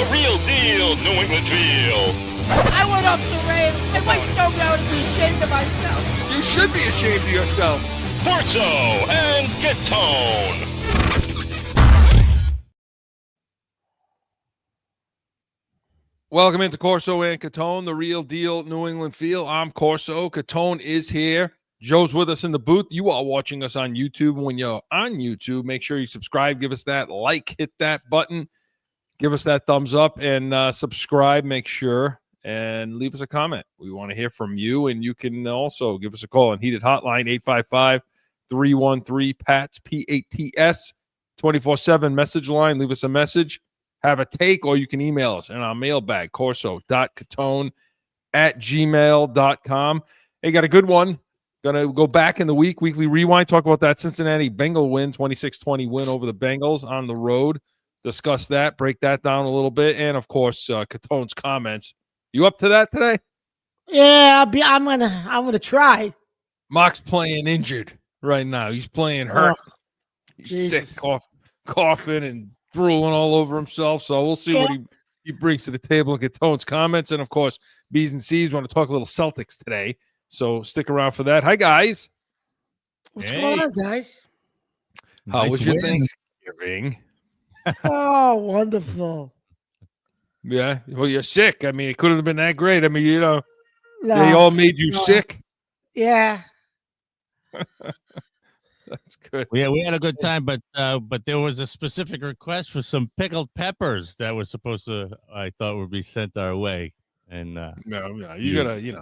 The real deal, New England feel. I went off the rails. My wife told me I would be ashamed of myself. You should be ashamed of yourself. Corso and Catone. Welcome into Corso and Catone, the real deal New England feel. I'm Corso. Catone is here. Joe's with us in the booth. You are watching us on YouTube. When you're on YouTube, make sure you subscribe. Give us that like. Hit that button. Give us that thumbs up and subscribe. Make sure and leave us a comment. We want to hear from you, and you can also give us a call on Heated Hotline, 855-313-PATS, P-A-T-S, 24/7 message line. Leave us a message. Have a take, or you can email us in our mailbag, corso.catone@gmail.com. Hey, got a good one. Going to go back in the weekly rewind, talk about that Cincinnati Bengal win, 26-20 win over the Bengals on the road. Discuss that, break that down a little bit, and, of course, Catone's comments. You up to that today? Yeah, I'm gonna try. Mock's playing injured right now. He's playing hurt. He's Jesus. sick, coughing and drooling all over himself. So we'll see what he brings to the table and get Tone's comments. And, of course, B's and C's want to talk a little Celtics today. So stick around for that. Hi, guys. What's going on, guys? How was your Thanksgiving? Oh, wonderful. Yeah. Well, you're sick. I mean, it couldn't have been that great. I mean, No, they all made you sick. Yeah. That's good. Yeah, we had a good time, but there was a specific request for some pickled peppers that was supposed to, I thought, would be sent our way. And no, you gotta, you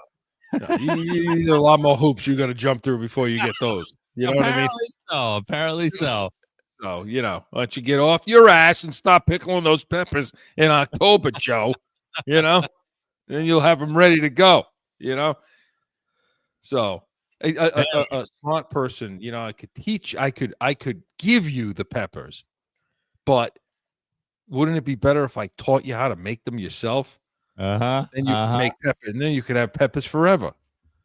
need a lot more hoops you gotta jump through before you get those. You know what I mean? Apparently so. So, why don't you get off your ass and stop pickling those peppers in October, Joe? Then you'll have them ready to go. So. A smart person, I could teach. I could give you the peppers, but wouldn't it be better if I taught you how to make them yourself? Then you can make peppers, and then you could have peppers forever.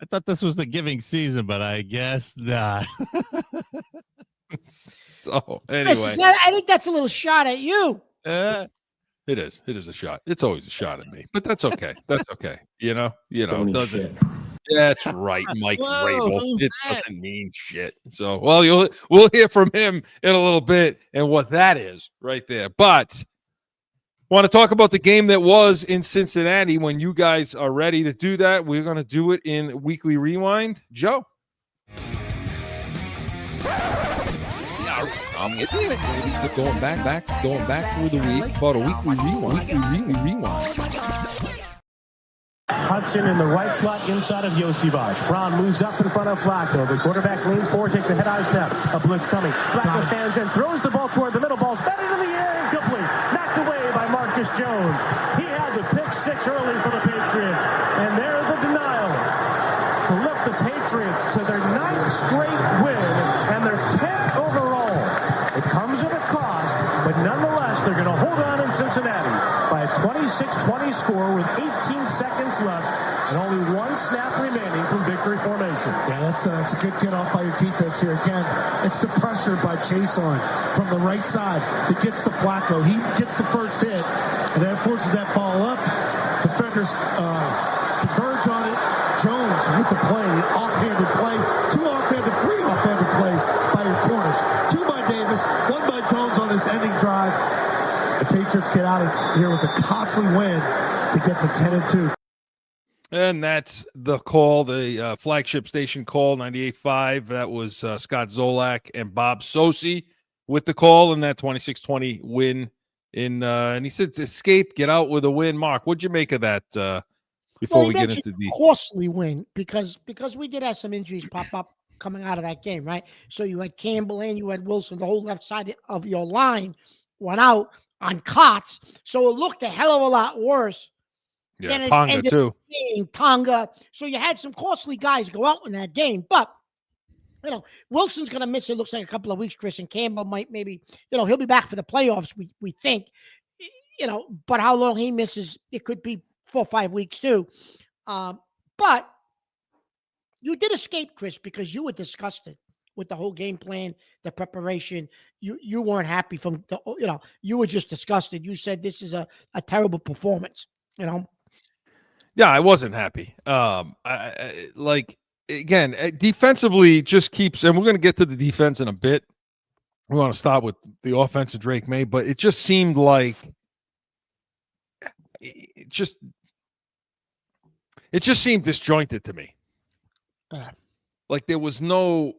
I thought this was the giving season, but I guess not. So anyway, I think that's a little shot at you. It is. It is a shot. It's always a shot at me, but that's okay. That's okay. It doesn't. That's right, Mike Rabel. It doesn't mean shit. So, we'll hear from him in a little bit and what that is right there. But want to talk about the game that was in Cincinnati. When you guys are ready to do that, we're going to do it in Weekly Rewind. Joe. Going back through the week. About a Weekly Rewind. Hudson in the right slot inside of Josivas. Brown moves up in front of Flacco. The quarterback leans forward, takes a head-on snap. A blitz coming. Flacco stands in, throws the ball toward the middle. Ball's batted in the air, incomplete. Knocked away by Marcus Jones. He had the pick six early for the Patriots. And there the denial to lift the Patriots to their 9th straight win and their 10th overall. It comes at a cost, but nonetheless, they're going to hold on in Cincinnati by a 26-20 score with 18 seconds left and only one snap remaining from victory formation. Yeah, that's a good get off by your defense here. Again, it's the pressure by Jason from the right side that gets to Flacco. He gets the first hit, and then forces that ball up. Defenders converge on it. Jones with the play, offhanded play. Three offhanded plays by your corners. 2 by Davis, 1 by Jones on this ending drive. The Patriots get out of here with a costly win to get to 10-2. And that's the call, the flagship station call, 98.5. That was Scott Zolak and Bob Sosi with the call in that 26-20 win. And he said, escape, get out with a win. Mark, what'd you make of that before we get into the costly win? Because we did have some injuries pop up coming out of that game, right? So you had Campbell and you had Wilson. The whole left side of your line went out on cots. So it looked a hell of a lot worse. Yeah, Tonga too. Tonga. So you had some costly guys go out in that game. But, Wilson's going to miss, it looks like, a couple of weeks, Chris, and Campbell might maybe, he'll be back for the playoffs, we think. But how long he misses, it could be 4 or 5 weeks too. But you did escape, Chris, because you were disgusted with the whole game plan, the preparation. You weren't happy from the, you were just disgusted. You said this is a terrible performance. Yeah, I wasn't happy. Like again, defensively just keeps, and we're going to get to the defense in a bit. We want to start with the offense of Drake May, but it just seemed like it just seemed disjointed to me. Like there was no,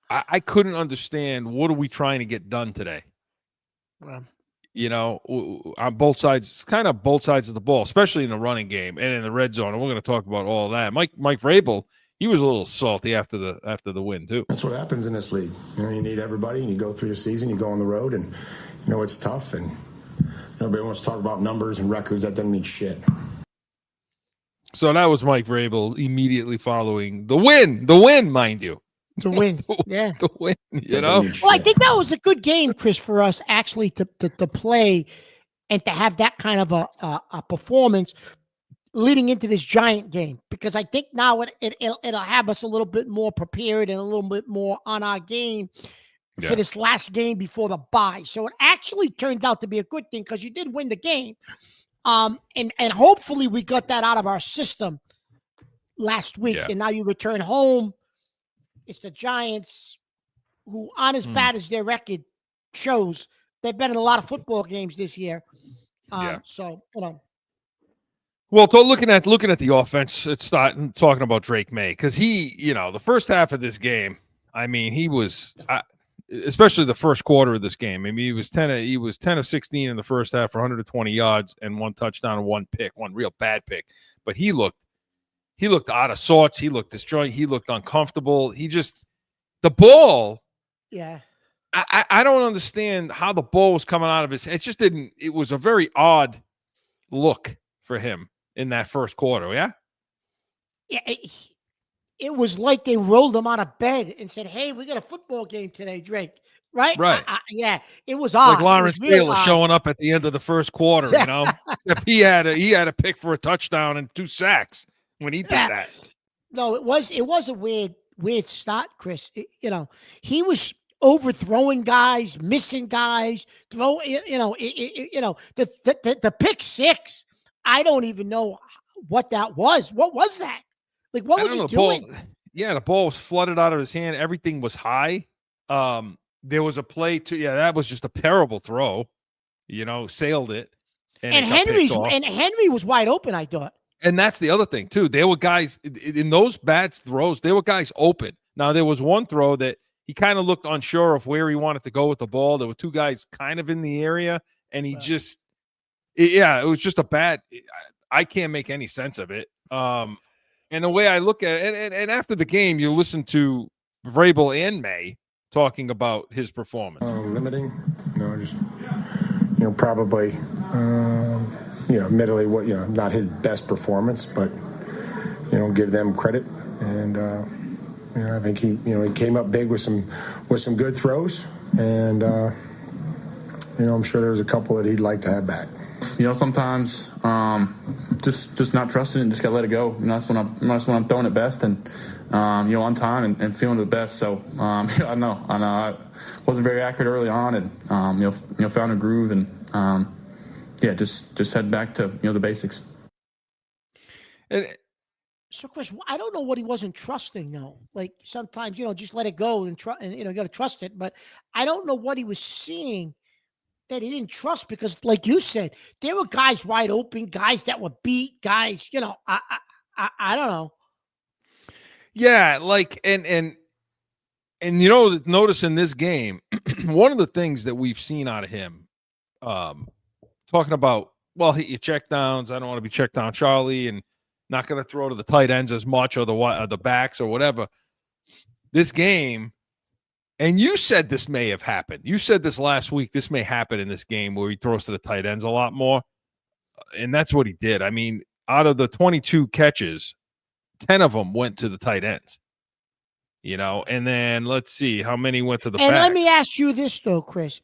I couldn't understand, what are we trying to get done today? On both sides, kind of both sides of the ball, especially in the running game and in the red zone. And we're going to talk about all that. Mike Vrabel, he was a little salty after the win too. That's what happens in this league. You need everybody, and you go through the season, you go on the road, and it's tough. And nobody wants to talk about numbers and records. That doesn't mean shit. So that was Mike Vrabel immediately following the win, mind you. To win, yeah. The win, Well, I think that was a good game, Chris, for us actually to play and to have that kind of a performance leading into this Giant game, because I think now it'll have us a little bit more prepared and a little bit more on our game for this last game before the bye. So it actually turns out to be a good thing because you did win the game. And hopefully we got that out of our system last week. And now you return home. It's the Giants, who, on as bad as their record shows, they've been in a lot of football games this year. So, Well, looking at the offense, it's starting talking about Drake May, because he, the first half of this game, I mean, he was, especially the first quarter of this game. I mean, he was 10 of 16 in the first half for 120 yards and 1 touchdown and 1 pick, one real bad pick. But he looked out of sorts. He looked disjointed. He looked uncomfortable. The ball. Yeah. I don't understand how the ball was coming out of his head. It was a very odd look for him in that first quarter. Yeah. Yeah. It was like they rolled him out of bed and said, "Hey, we got a football game today, Drake." Right? Right. Yeah. It was odd. Like Lawrence Taylor showing up at the end of the first quarter, Except he had a pick for a touchdown and 2 sacks when he did that. No, it was a weird start, Chris. He was overthrowing guys, missing guys, the pick 6. I don't even know what that was. What was that? Like, what was he doing? The ball was flooded out of his hand. Everything was high. There was a play that was just a terrible throw. Sailed it. And Henry was wide open, I thought. And that's the other thing, too. There were guys in those bad throws. There were guys open. Now, there was one throw that he kind of looked unsure of where he wanted to go with the ball. There were 2 guys kind of in the area, and he it was just a bad. I can't make any sense of it. And the way I look at it, and after the game, you listen to Vrabel and May talking about his performance. Limiting, just probably. Admittedly, not his best performance, but give them credit, and I think he came up big with some good throws, and I'm sure there was a couple that he'd like to have back. Sometimes just not trusting it and just gotta let it go. That's when I'm throwing it best and on time and feeling the best. So I know I wasn't very accurate early on, and found a groove and. Just head back to the basics. So, Chris, I don't know what he wasn't trusting though. Like sometimes just let it go and you got to trust it. But I don't know what he was seeing that he didn't trust, because, like you said, there were guys wide open, guys that were beat, guys. I don't know. Yeah, like and notice in this game, one of the things that we've seen out of him. Talking about, you check downs. I don't want to be check down Charlie, and not going to throw to the tight ends as much, or the backs or whatever. This game, and you said this may have happened. You said this last week. This may happen in this game where he throws to the tight ends a lot more, and that's what he did. I mean, out of the 22 catches, 10 of them went to the tight ends. And then let's see how many went to the backs. And let me ask you this though, Chris.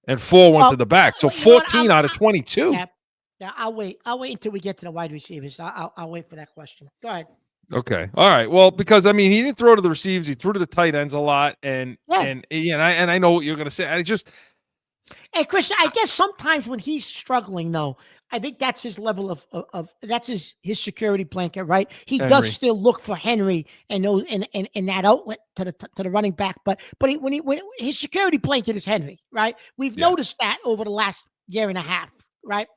And 4 went to the back. So 14 out of 22. Yeah, I'll wait until we get to the wide receivers. I'll wait for that question. Go ahead. Okay. All right. Well, because I mean, he didn't throw to the receivers; he threw to the tight ends a lot, and I know what you're going to say. I just And Chris, I guess sometimes when he's struggling, though, I think that's his level of that's his security blanket, right? He does Henry. still look for Henry and those and that outlet to the running back, but when his security blanket is Henry, right? We've noticed that over the last year and a half, right?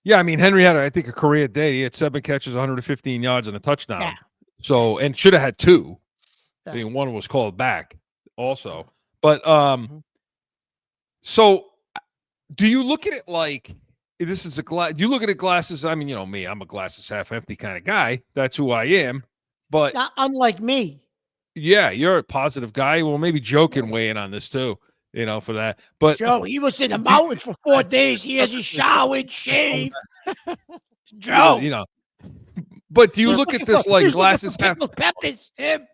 Yeah, I mean, Henry had, I think, a career day. He had 7 catches, 115 yards, and a touchdown. Yeah. So, and should have had 2. Yeah. I mean, one was called back also. But so do you look at it like this is a glass? Do you look at it glasses? I mean, you know me, I'm a glasses half empty kind of guy. That's who I am. But Not unlike me. yeah, you're a positive guy. Well, maybe Joe can weigh in on this too, for that. But Joe, he was in the mountains for 4 days. He hasn't showered, shaved. Joe, but do you look at this like glasses half? Peppers, him.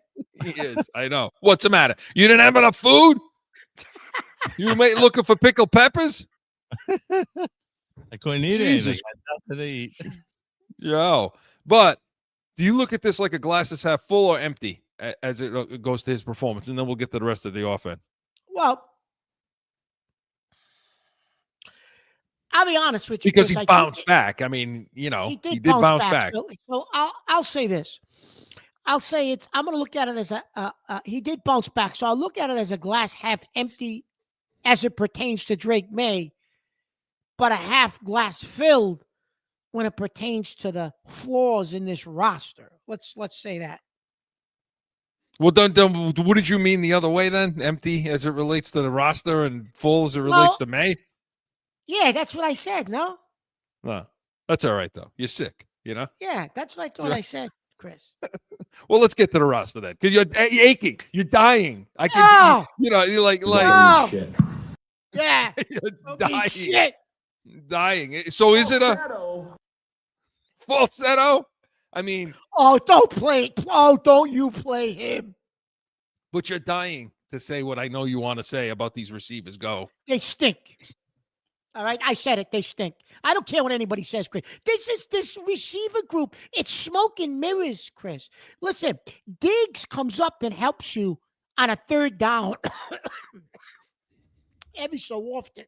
He is. I know. What's the matter? You didn't have enough food? You may looking for pickled peppers? I couldn't eat anything. I had nothing to eat. Yo, but do you look at this like a glass is half full or empty as it goes to his performance? And then we'll get to the rest of the offense. Well, I'll be honest with you. Because Chris, he bounced back. I mean, he did bounce back. So I'll say this. I'll say I'm going to look at it as he did bounce back. So I'll look at it as a glass half empty as it pertains to Drake May, but a half glass filled when it pertains to the flaws in this roster. Let's say that. Well, what did you mean the other way then? Empty as it relates to the roster and full as it relates to May? Yeah, that's what I said, no? No, that's all right, though. You're sick, Yeah, that's what I thought I said, Chris. Well, let's get to the roster then, because you're aching. You're dying. I can, you're like, Shit. Yeah. you're dying. Shit. Dying. So is it a falsetto? I mean. Oh, don't you play him. But you're dying to say what I know you want to say about these receivers. Go. They stink. All right, I said it. They stink. I don't care what anybody says, Chris. This receiver group. It's smoke and mirrors, Chris. Listen, Diggs comes up and helps you on a 3rd down every so often.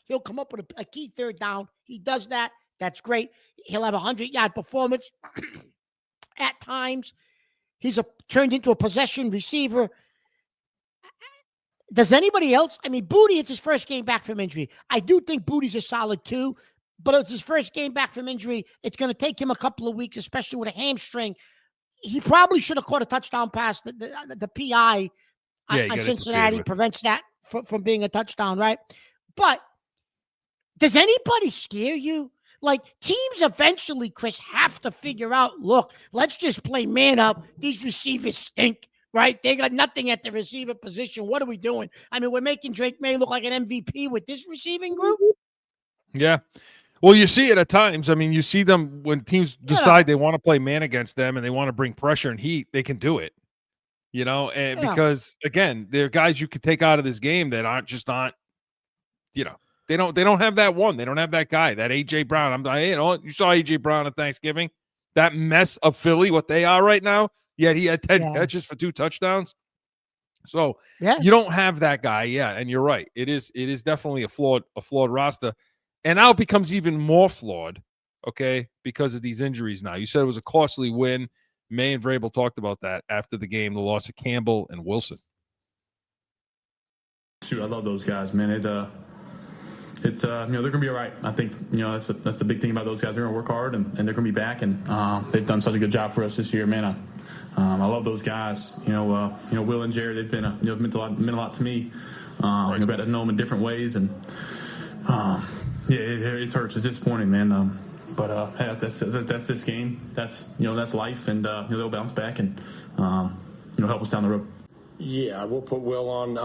He'll come up with a key 3rd down. He does that. That's great. He'll have a 100-yard performance at times. He's turned into a possession receiver. Does anybody else? I mean, Booty, it's his first game back from injury. I do think Booty's a solid 2, but it's his first game back from injury. It's going to take him a couple of weeks, especially with a hamstring. He probably should have caught a touchdown pass. The PI on Cincinnati prevents that from being a touchdown, right? But does anybody scare you? Like, teams eventually, Chris, have to figure out, look, let's just play man up. These receivers stink. Right? They got nothing at the receiver position. What are we doing? I mean, we're making Drake May look like an MVP with this receiving group. Yeah. Well, you see it at times. I mean, you see them when teams decide they want to play man against them and they want to bring pressure and heat, they can do it. And because again, they're guys you could take out of this game that aren't, they don't have that one. They don't have that guy, that AJ Brown. You saw AJ Brown at Thanksgiving, that mess of Philly, what they are right now. Yet he had 10 catches for 2 touchdowns. So you don't have that guy. Yeah. And you're right. It is definitely a flawed roster. And now it becomes even more flawed. Okay. Because of these injuries now. You said it was a costly win. May and Vrabel talked about that after the game, the loss of Campbell and Wilson. Shoot, I love those guys, man. It's they're gonna be all right. I think that's the big thing about those guys. They're gonna work hard and they're gonna be back, and they've done such a good job for us this year, man. I love those guys. Will and Jared, they've been meant a lot to me. I've got to know them in different ways, and it hurts. It's disappointing, man. But that's this game. That's life, and they'll bounce back and help us down the road. Yeah, we'll put Will on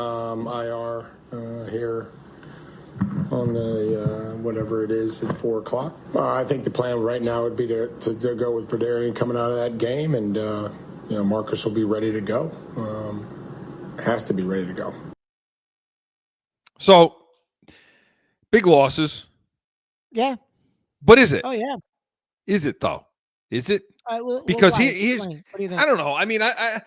IR here on the whatever it is at 4:00. I think the plan right now would be to go with Verdarian coming out of that game, and Marcus will be ready to go. Has to be ready to go. So big losses. Yeah. But is it? Oh yeah. Is it though? Is it? Because Because he's, what do you think? I don't know. I mean, I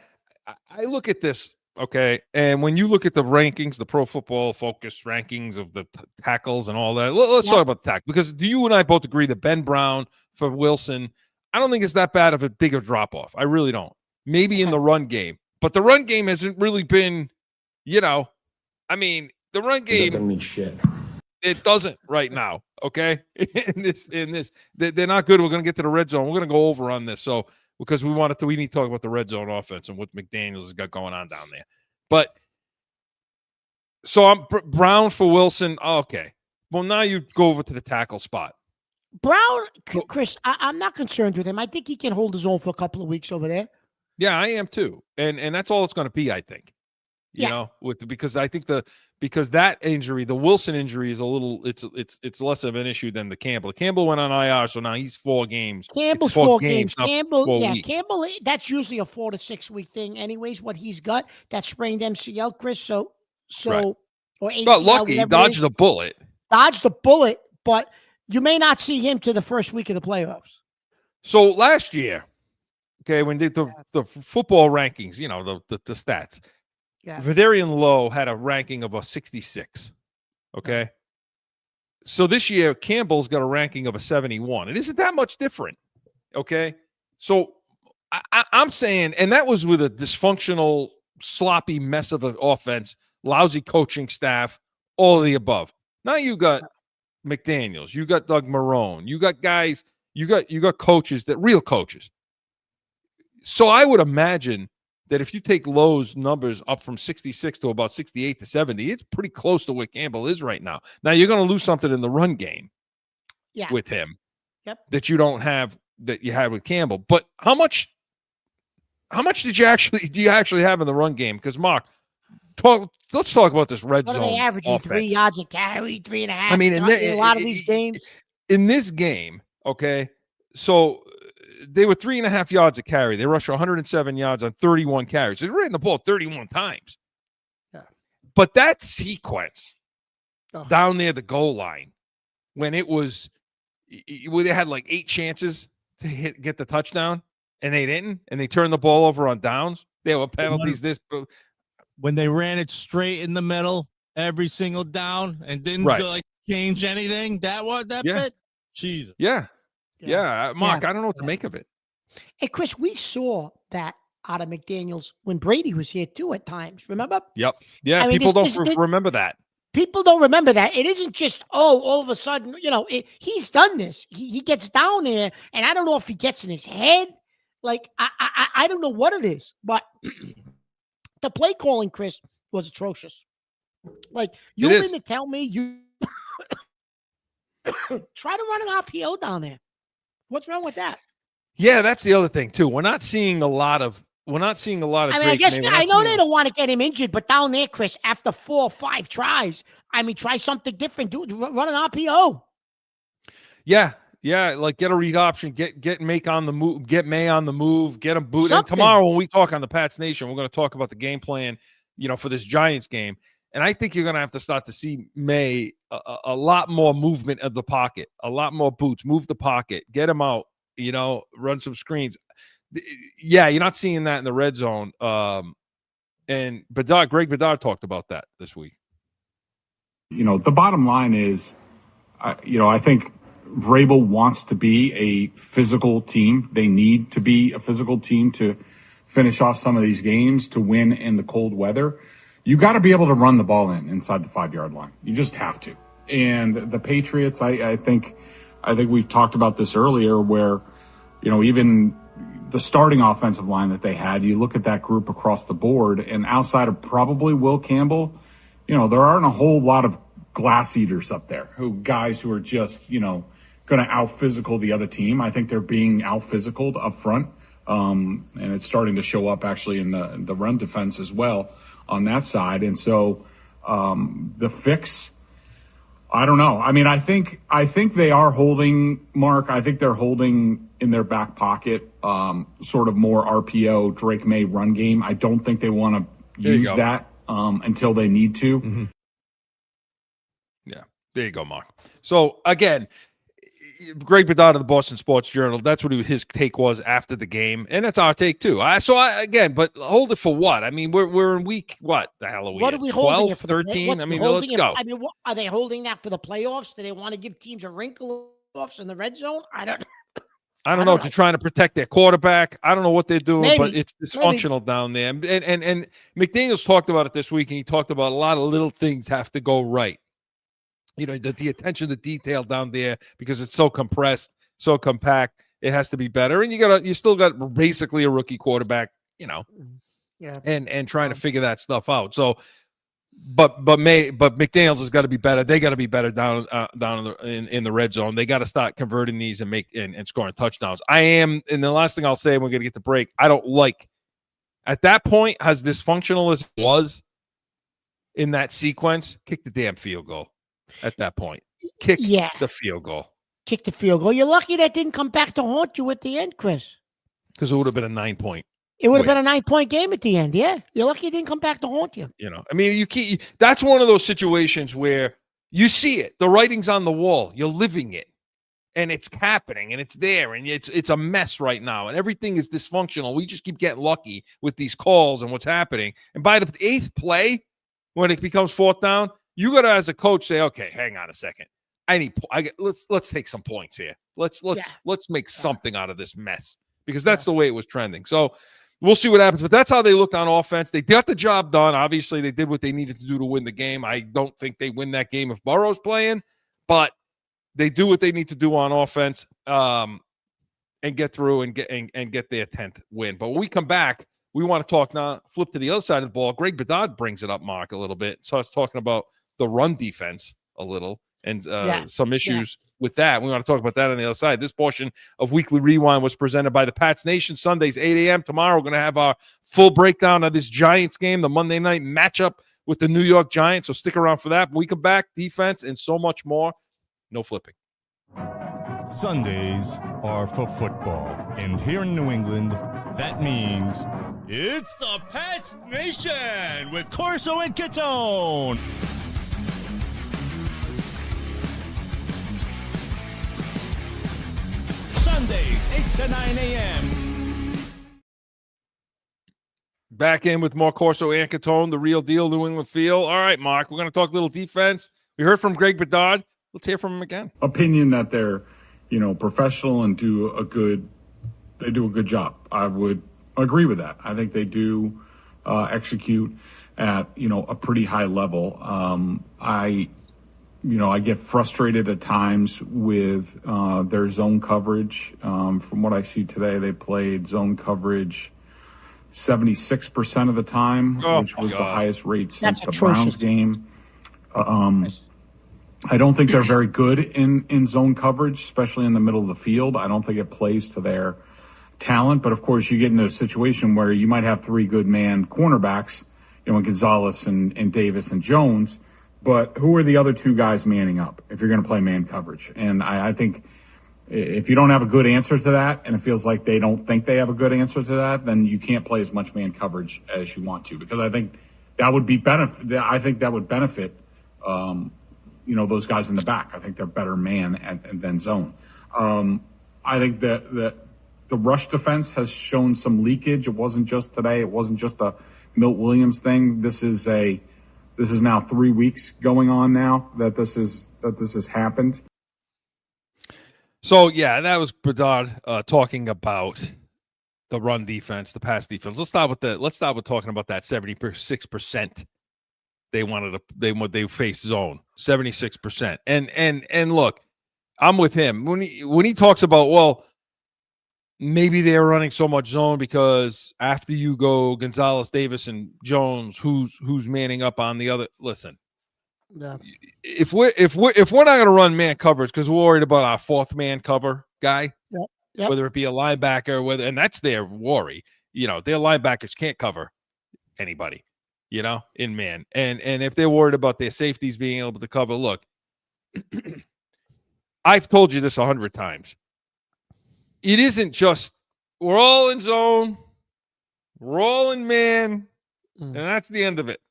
look at this, okay, and when you look at the rankings, the Pro Football Focus rankings of the tackles and all that, let's talk about the tackle, because you and I both agree that Ben Brown for Wilson, I don't think it's that bad of a bigger drop off. I really don't. Maybe in the run game, but the run game hasn't really been, I mean, the run game doesn't mean shit. It doesn't right now. Okay, in this, they're not good. We're going to get to the red zone. We're going to go over on this, so because we need to talk about the red zone offense and what McDaniels has got going on down there. But so I'm Brown for Wilson. Okay, well now you go over to the tackle spot. Brown, Chris, I'm not concerned with him. I think he can hold his own for a couple of weeks over there. Yeah, I am too, and that's all it's going to be. I think. Because I think because that injury, the Wilson injury, is a little. It's less of an issue than the Campbell. Campbell went on IR, so now he's 4 games. Campbell's 4 games. Campbell, 4 weeks. Campbell. That's usually a 4 to 6 week thing, anyways. What he's got, that sprained MCL, Chris. So right. Or ACL. Got lucky, he dodged the bullet. Dodged the bullet, but you may not see him to the first week of the playoffs. So last year, okay, when they did the football rankings, the stats. Yeah. Vidarian Lowe had a ranking of a 66. Okay. So this year, Campbell's got a ranking of a 71. It isn't that much different. Okay. So I'm saying, and that was with a dysfunctional, sloppy mess of an offense, lousy coaching staff, all of the above. Now you got McDaniels, you got Doug Marrone, you got guys, you got coaches, real coaches. So I would imagine that if you take Lowe's numbers up from 66 to about 68 to 70, it's pretty close to where Campbell is right now. Now you're going to lose something in the run game with him that you don't have, that you had with Campbell. But how much do you actually have in the run game? Because Mark, let's talk about this red zone. What are they averaging? Offense. 3 yards a carry, 3.5. I mean, in a lot of these games. In this game, okay, so they were 3.5 yards a carry. They rushed 107 yards on 31 carries. They ran the ball 31 times. Yeah. But that sequence down near the goal line, when it was, where they had like 8 chances to get the touchdown, and they didn't, and they turned the ball over on downs. There were penalties. When they ran it straight in the middle every single down and didn't change anything. That bit. Jesus. Yeah. Mark, I don't know what to make of it. Hey, Chris, we saw that out of McDaniels when Brady was here too at times. Remember? Yep. Yeah, people don't remember that. People don't remember that. It isn't just, all of a sudden, he's done this. He gets down there, and I don't know if he gets in his head. Like, I don't know what it is, but the play calling, Chris, was atrocious. Like, you mean to tell me you try to run an RPO down there? What's wrong with that? Yeah, that's the other thing too. We're not seeing a lot of. I mean, I guess I know they don't want to get him injured, but down there, Chris, after 4 or 5 tries, try something different. Run an RPO. Yeah, like get a read option, get Make on the move, get May on the move, get him booted. And tomorrow when we talk on the Pats Nation, we're going to talk about the game plan, for this Giants game. And I think you're going to have to start to see May a lot more movement of the pocket, a lot more boots, move the pocket, get him out, run some screens. Yeah, you're not seeing that in the red zone. And Greg Bedard talked about that this week. The bottom line is, I think Vrabel wants to be a physical team. They need to be a physical team to finish off some of these games, to win in the cold weather. You got to be able to run the ball inside the 5-yard line. You just have to. And the Patriots, I think we talked about this earlier, where, even the starting offensive line that they had, you look at that group across the board, and outside of probably Will Campbell, there aren't a whole lot of glass eaters up there, guys who are just, going to out-physical the other team. I think they're being out-physicaled up front. And it's starting to show up actually in the run defense as well on that side. And so, the fix, I don't know. I think they are holding, Mark. I think they're holding in their back pocket, sort of more RPO Drake May run game. I don't think they want to use that, until they need to. Mm-hmm. Yeah. There you go, Mark. So again, Greg Bedard of the Boston Sports Journal, that's what his take was after the game, and that's our take too. Again, but hold it for what? I mean, we're in week what the hell are we? What are we holding 12, it for? The 13? I mean, let's go. I mean, are they holding that for the playoffs? Do they want to give teams a wrinkle offs in the red zone? I don't know. They're trying to protect their quarterback. I don't know what they're doing, but it's dysfunctional down there. And McDaniels talked about it this week, and he talked about a lot of little things have to go right. You know, the attention to detail down there, because it's so compressed, so compact, it has to be better. And you still got basically a rookie quarterback, you know, and trying to figure that stuff out. So, but McDaniels has got to be better. They got to be better down in the red zone. They got to start converting these and scoring touchdowns. And the last thing I'll say, we're going to get the break. I don't like at that point, as dysfunctional as it was in that sequence, kick the damn field goal. At that point, kick the field goal. Kick the field goal. You're lucky that didn't come back to haunt you at the end, Chris. Because it would have been a 9-point. It would have been a 9-point game at the end. Yeah, you're lucky it didn't come back to haunt you. You know, I mean, that's one of those situations where you see it. The writing's on the wall. You're living it, and it's happening, and it's there, and it's a mess right now, and everything is dysfunctional. We just keep getting lucky with these calls and what's happening. And by the 8th play, when it becomes 4th down, you got to, as a coach, say, okay, hang on a second. Let's take some points here. Let's make something out of this mess, because that's the way it was trending. So we'll see what happens. But that's how they looked on offense. They got the job done. Obviously, they did what they needed to do to win the game. I don't think they win that game if Burrow's playing, but they do what they need to do on offense and get through and get their 10th win. But when we come back, we want to talk now, flip to the other side of the ball. Greg Bedard brings it up, Mark, a little bit. So I was talking about the run defense a little and some issues with that. We want to talk about that on the other side. This portion of Weekly Rewind was presented by the Pats Nation. Sundays, 8 a.m. Tomorrow, we're going to have our full breakdown of this Giants game, the Monday night matchup with the New York Giants. So stick around for that. When we come back, defense and so much more. No flipping. Sundays are for football. And here in New England, that means it's the Pats Nation with Corso and Catone. Sundays, 8 to 9 a.m. Back in with more Corso and Catone, the real deal, New England feel. All right, Mark, we're going to talk a little defense. We heard from Greg Bedard. Let's hear from him again. Opinion that they're, professional and do a good job. I would agree with that. I think they do execute at, a pretty high level. I get frustrated at times with their zone coverage. From what I see today, they played zone coverage 76% of the time, which was the highest rate since the Browns game. I don't think they're very good in zone coverage, especially in the middle of the field. I don't think it plays to their talent. But, of course, you get into a situation where you might have 3 good man cornerbacks, Gonzalez and Davis and Jones. But who are the other 2 guys manning up if you're going to play man coverage? And I think if you don't have a good answer to that, and it feels like they don't think they have a good answer to that, then you can't play as much man coverage as you want to, because I think that would be benefit. I think that would benefit, those guys in the back. I think they're better man than zone. I think that the rush defense has shown some leakage. It wasn't just today. It wasn't just a Milt Williams thing. This is now 3 weeks going on now that this has happened. So yeah, that was Bedard talking about the run defense, the pass defense. Let's start with talking about that 76%. They face zone 76%. And look, I'm with him when he talks about, well, maybe they're running so much zone because after you go Gonzalez, Davis, and Jones, who's manning up on the other. Listen, if we're not going to run man coverage because we're worried about our 4th man cover guy, whether it be a linebacker, and that's their worry. Their linebackers can't cover anybody, in man. And if they're worried about their safeties being able to cover, look, I've told you this 100 times. It isn't just we're all in zone, we're all in man, and that's the end of it.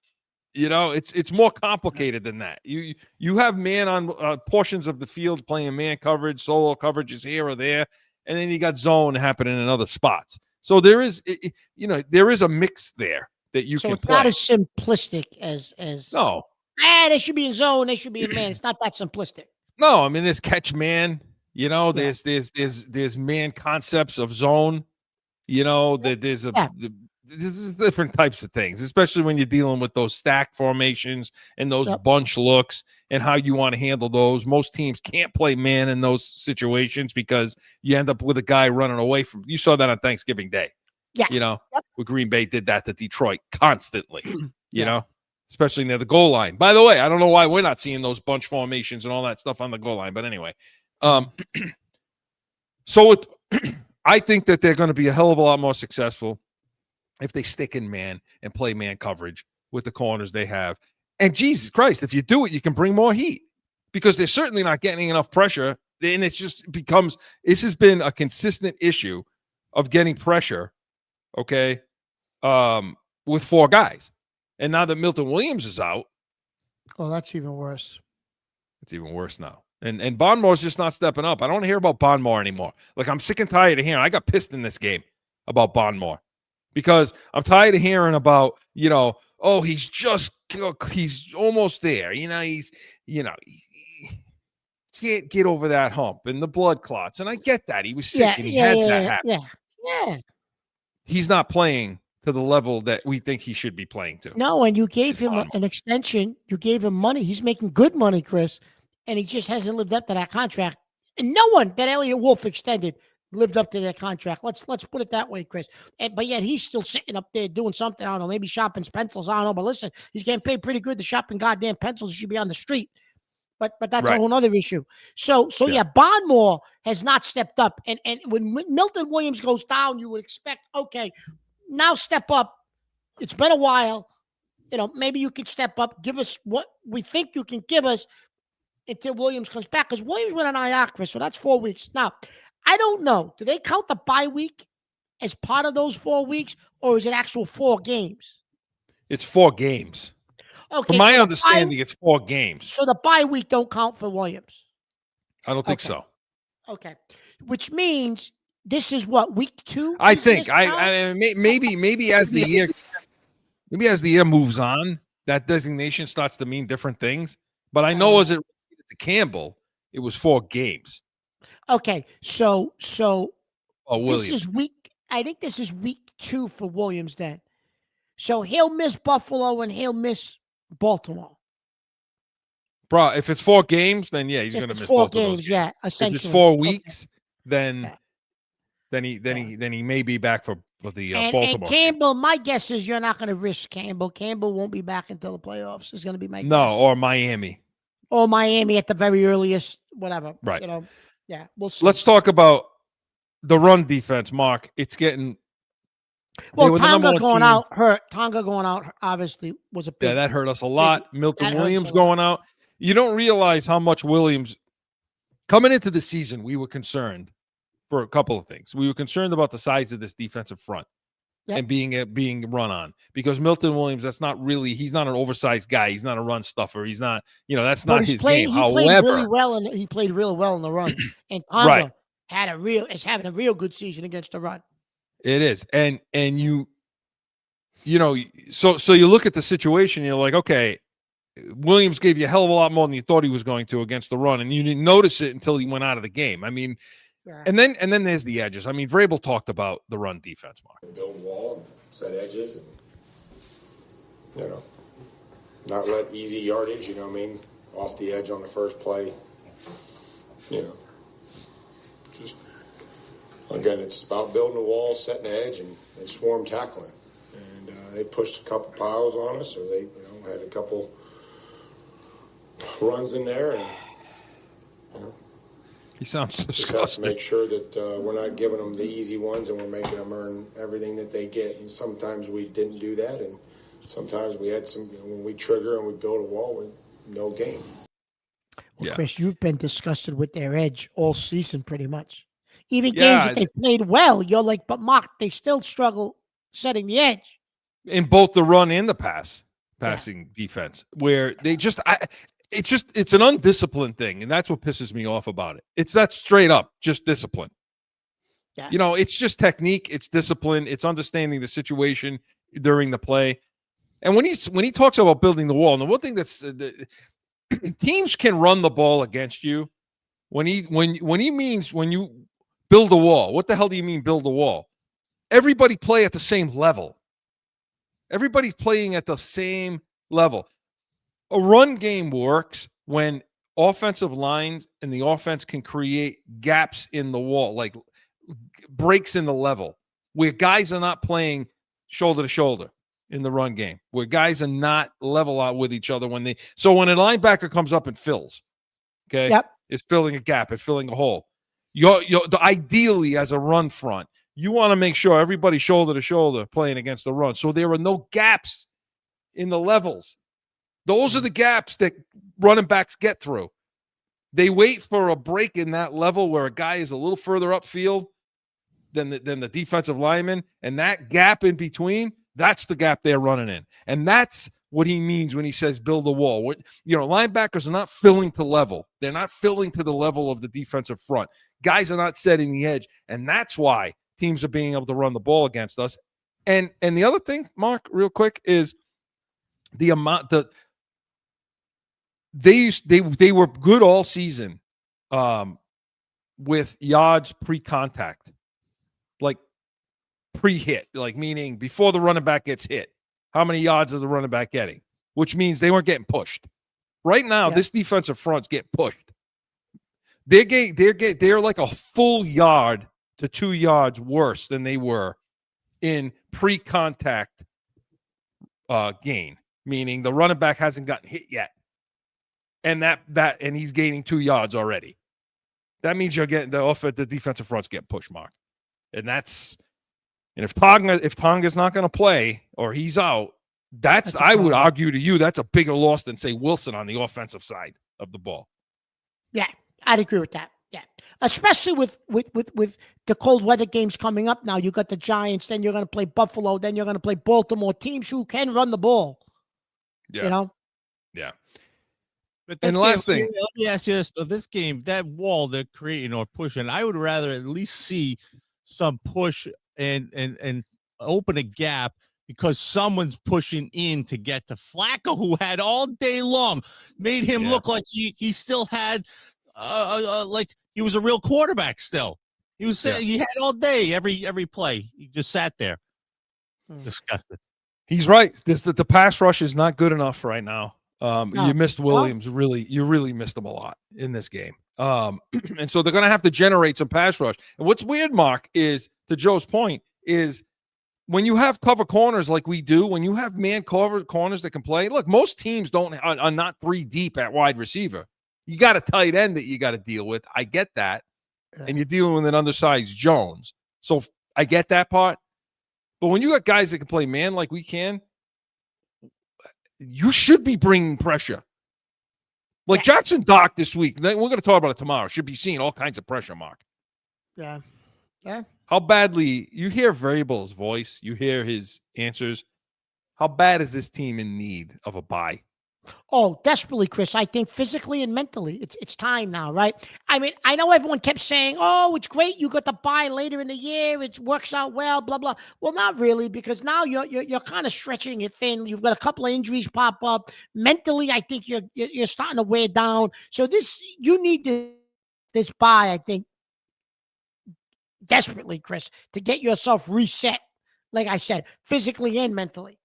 You know, it's more complicated than that. You have man on portions of the field playing man coverage, solo coverages here or there, and then you got zone happening in other spots. So there is, there is a mix there that you So can it's play. not as simplistic as No, they should be in zone, they should be in man. It's not that simplistic. no. I mean, there's catch man. You know, there's man concepts of zone. You know, there's different types of things, especially when you're dealing with those stack formations and those bunch looks and how you want to handle those. Most teams can't play man in those situations because you end up with a guy running away from. You saw that on Thanksgiving Day. Yeah. You know, where Green Bay did that to Detroit constantly, you know, especially near the goal line. By the way, I don't know why we're not seeing those bunch formations and all that stuff on the goal line. But anyway, so I think that they're going to be a hell of a lot more successful if they stick in man and play man coverage with the corners they have. And Jesus Christ, if you do it, you can bring more heat because they're certainly not getting enough pressure. And it just becomes, this has been a consistent issue of getting pressure, okay, with four guys. And now that Milton Williams is out. Oh, that's even worse. It's even worse now. And Bondmore's just not stepping up. I don't want to hear about Bondmore anymore. Like, I'm sick and tired of hearing. I got pissed in this game about Bondmore because I'm tired of hearing about, he's almost there. He can't get over that hump and the blood clots. And I get that. He was sick and he had that happen. Yeah. He's not playing to the level that we think he should be playing to. No, and you gave him an extension. You gave him money. He's making good money, Chris. And he just hasn't lived up to that contract. And no one that Elliot Wolf extended lived up to their contract. Let's put it that way, Chris. But yet he's still sitting up there doing something. I don't know, maybe shopping pencils. I don't know. But listen, he's getting paid pretty good to shopping goddamn pencils. He should be on the street. But that's a whole other issue. So Bondmore has not stepped up. And when Milton Williams goes down, you would expect, okay, now step up. It's been a while. Maybe you can step up. Give us what we think you can give us until Williams comes back, because Williams went on IR, Chris, so that's 4 weeks. Now, I don't know. Do they count the bye week as part of those 4 weeks, or is it actual 4 games? It's 4 games. Okay. From my understanding, it's 4 games. So the bye week don't count for Williams? I don't think so. Okay. Which means this is what, week 2? I think. Maybe as the year moves on, that designation starts to mean different things. But I know as it related to Campbell, it was 4 games. Okay, so Williams. This is I think this is week 2 for Williams then. So he'll miss Buffalo and he'll miss Baltimore. Bro, if it's 4 games, then yeah, he's going to miss 4 both of those games. Yeah, essentially. If it's 4 weeks, then he may be back for the Baltimore. And Campbell, my guess is you're not going to risk Campbell. Campbell won't be back until the playoffs. Is going to be my guess. No, or Miami. Or Miami at the very earliest, whatever. Right. Yeah, we'll see. Let's talk about the run defense, Mark. It's getting. Well, Tonga going out hurt. Tonga going out obviously was a big. Yeah, that hurt us a lot. Milton Williams going out. You don't realize how much Williams. Coming into the season, we were concerned for a couple of things. We were concerned about the size of this defensive front and being run on, because Milton Williams, he's not an oversized guy. He's not a run stuffer. He's not, that's not his game. However, he played really well in the run, and Tonga is having a real good season against the run. It is. And so you look at the situation, you're like, okay, Williams gave you a hell of a lot more than you thought he was going to against the run, and you didn't notice it until he went out of the game. I mean, and then there's the edges. I mean, Vrabel talked about the run defense, Mark. Build wall, set edges, and, not let easy yardage, off the edge on the first play. Just, again, it's about building a wall, setting the edge, and swarm tackling. And they pushed a couple piles on us, or they, had a couple runs in there, and, he sounds disgusted. Just have to make sure that we're not giving them the easy ones and we're making them earn everything that they get. And sometimes we didn't do that, and sometimes we had some. When we trigger and we build a wall, we no game. Well, Chris, you've been disgusted with their edge all season, pretty much. Even games that they played well, you're like, but Mark, they still struggle setting the edge in both the run and the pass. passing defense where they just it's an undisciplined thing, and that's what pisses me off about it. That's straight up just discipline. Yeah. It's just technique, it's discipline, it's understanding the situation during the play. And when he talks about building the wall, and the one thing that's teams can run the ball against you when he means when you build a wall. What the hell do you mean build a wall? Everybody play at the same level. Everybody's playing at the same level. A run game works when offensive lines and the offense can create gaps in the wall, like breaks in the level, where guys are not playing shoulder to shoulder in the run game, where guys are not level out with each other when a linebacker comes up and fills, okay, Yep. is filling a gap, it's filling a hole. Ideally, as a run front, you want to make sure everybody's shoulder to shoulder playing against the run, so there are no gaps in the levels. Those are the gaps that running backs get through. They wait for a break in that level where a guy is a little further upfield than the defensive lineman, and that gap in between, that's the gap they're running in. And that's what he means when he says build a wall. Linebackers are not filling to level. They're not filling to the level of the defensive front. Guys are not setting the edge, and that's why teams are being able to run the ball against us. And the other thing, Mark, real quick, is the amount that they were good all season with yards pre-contact, like pre-hit, like meaning before the running back gets hit. How many yards is the running back getting? Which means they weren't getting pushed. Right now, this defensive front's getting pushed. They're like a full yard to 2 yards worse than they were in pre-contact gain, meaning the running back hasn't gotten hit yet. And and he's gaining 2 yards already. That means you're getting the defensive front's getting pushed, Mark. And if Tonga's not going to play or he's out, I would argue to you that's a bigger loss than, say, Wilson on the offensive side of the ball. Yeah, I'd agree with that. Yeah, especially with the cold weather games coming up now. You got the Giants, then you're going to play Buffalo, then you're going to play Baltimore, teams who can run the ball. Yeah. Yeah. But and last thing, let me ask you this: this game, that wall they're creating or pushing, I would rather at least see some push and open a gap because someone's pushing in to get to Flacco, who had all day long made him look like he still had like he was a real quarterback. Still, he had all day, every play. He just sat there, disgusted. He's right. The pass rush is not good enough right now. No. You missed Williams. You really missed him a lot in this game. And so they're going to have to generate some pass rush. And what's weird, Mark, is to Joe's point, is when you have cover corners like we do, when you have man cover corners that can play. Look, most teams are not 3 deep at wide receiver. You got a tight end that you got to deal with. I get that, and you're dealing with an undersized Jones. So I get that part. But when you got guys that can play man like we can, you should be bringing pressure. Like Jackson Dock this week, we're going to talk about it tomorrow, should be seeing all kinds of pressure, Mark. Yeah. Yeah. How badly, you hear Vrabel's voice, you hear his answers. How bad is this team in need of a bye? Oh, desperately, Chris. I think physically and mentally, it's time now, right? I mean, I know everyone kept saying, "Oh, it's great you got the bye later in the year. It works out well." Blah blah. Well, not really, because now you're kind of stretching it thin. You've got a couple of injuries pop up. Mentally, I think you're starting to wear down. So you need this bye, I think, desperately, Chris, to get yourself reset. Like I said, physically and mentally.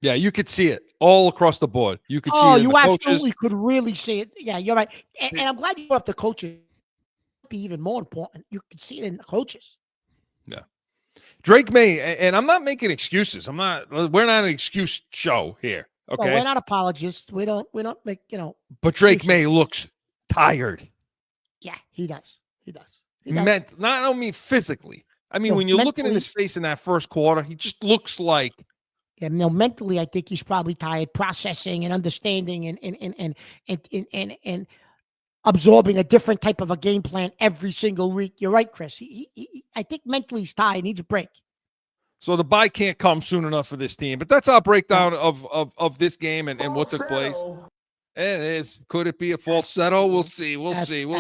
Yeah, you could see it all across the board. You could see it. You absolutely could really see it. Yeah, you're right. And I'm glad you brought up the coaches. Be even more important. You could see it in the coaches. Yeah. Drake May, and I'm not making excuses. We're not an excuse show here. Okay. No, we're not apologists. We don't make, But Drake May looks tired. Yeah, he does. I don't mean physically. I mean, when you're looking at his face in that first quarter, he just looks like. Yeah, mentally, I think he's probably tired, processing and understanding and absorbing a different type of a game plan every single week. You're right, Chris. I think mentally he's tired. He needs a break. So the bye can't come soon enough for this team. But that's our breakdown of this game and what took place. And could it be a falsetto? We'll see. We'll see. But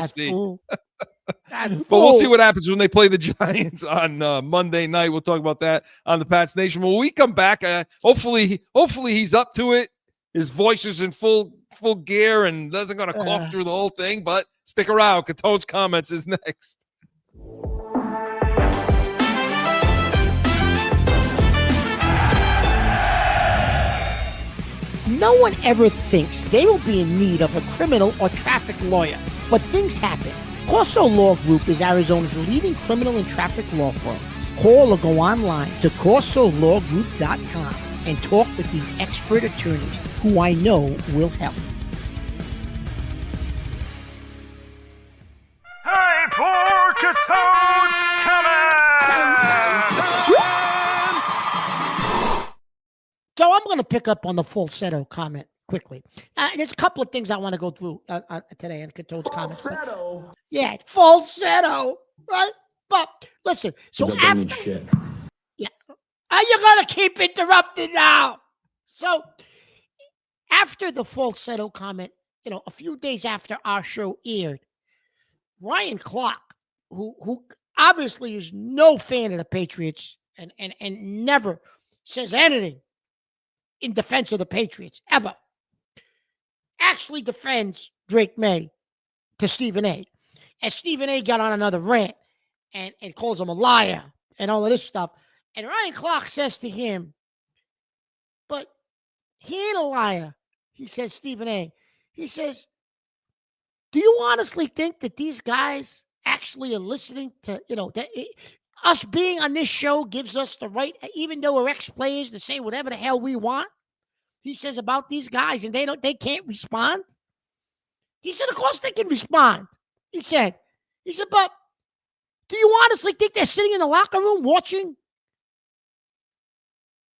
we'll see what happens when they play the Giants on Monday night. We'll talk about that on the Pats Nation. When we come back, hopefully he's up to it. His voice is in full gear and doesn't going to cough through the whole thing. But stick around. Catone's comments is next. No one ever thinks they will be in need of a criminal or traffic lawyer, but things happen. Corso Law Group is Arizona's leading criminal and traffic law firm. Call or go online to corsolawgroup.com and talk with these expert attorneys who I know will help. Time for Catone's So I'm going to pick up on the falsetto comment quickly. There's a couple of things I want to go through today in Catone's comments. Falsetto? Yeah, falsetto, right? But listen, so after... Shit. Yeah. Are you going to keep interrupting now? So after the falsetto comment, a few days after our show aired, Ryan Clark, who obviously is no fan of the Patriots and never says anything in defense of the Patriots, ever, actually defends Drake May to Stephen A. And Stephen A. got on another rant and calls him a liar and all of this stuff. And Ryan Clark says to him, but he ain't a liar. He says, Stephen A. He says, do you honestly think that these guys actually are listening to, us being on this show gives us the right, even though we're ex-players, to say whatever the hell we want? He says about these guys, and they can't respond. He said, of course they can respond. He said, but do you honestly think they're sitting in the locker room watching,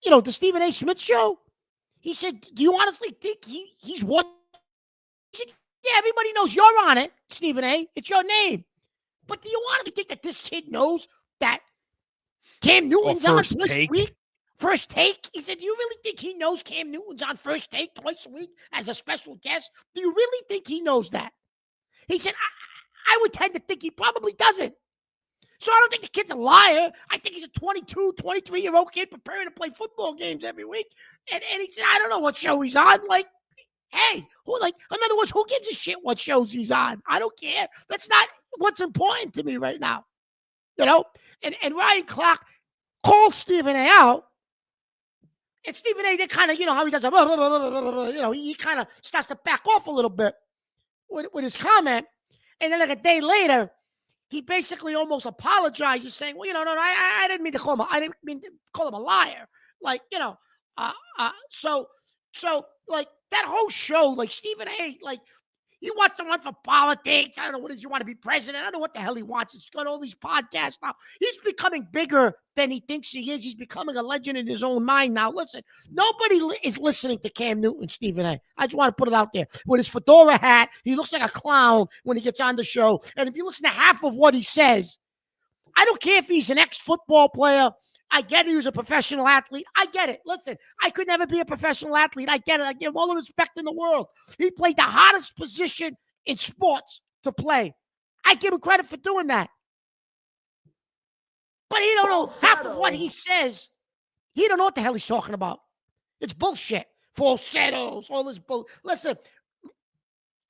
the Stephen A. Smith show? He said, do you honestly think he's watching? He said, yeah, everybody knows you're on it, Stephen A. It's your name. But do you honestly think that this kid knows that Cam Newton's on first week? First Take? He said, do you really think he knows Cam Newton's on First Take twice a week as a special guest? Do you really think he knows that? He said, I would tend to think he probably doesn't. So I don't think the kid's a liar. I think he's a 22, 23-year-old kid preparing to play football games every week. And he said, I don't know what show he's on. Like, hey, in other words, who gives a shit what shows he's on? I don't care. That's not what's important to me right now. And Ryan Clark calls Stephen A. out. And Stephen A., they kind of, how he does, he kind of starts to back off a little bit with his comment. And then like a day later, he basically almost apologizes, saying, well, no, I didn't mean to call him, I didn't mean to call him a liar. Like, so like that whole show, like Stephen A., like he wants to run for politics. I don't know what it is. You want to be president. I don't know what the hell he wants. He's got all these podcasts now. He's becoming bigger than he thinks he is. He's becoming a legend in his own mind now. Listen, nobody is listening to Cam Newton, Stephen A. I just want to put it out there. With his fedora hat, he looks like a clown when he gets on the show. And if you listen to half of what he says, I don't care if he's an ex-football player. I get it. He was a professional athlete. I get it. Listen, I could never be a professional athlete. I get it. I give him all the respect in the world. He played the hardest position in sports to play. I give him credit for doing that. But he don't know half of what he says. He don't know what the hell he's talking about. It's bullshit. Falsettos, all this bull. Listen,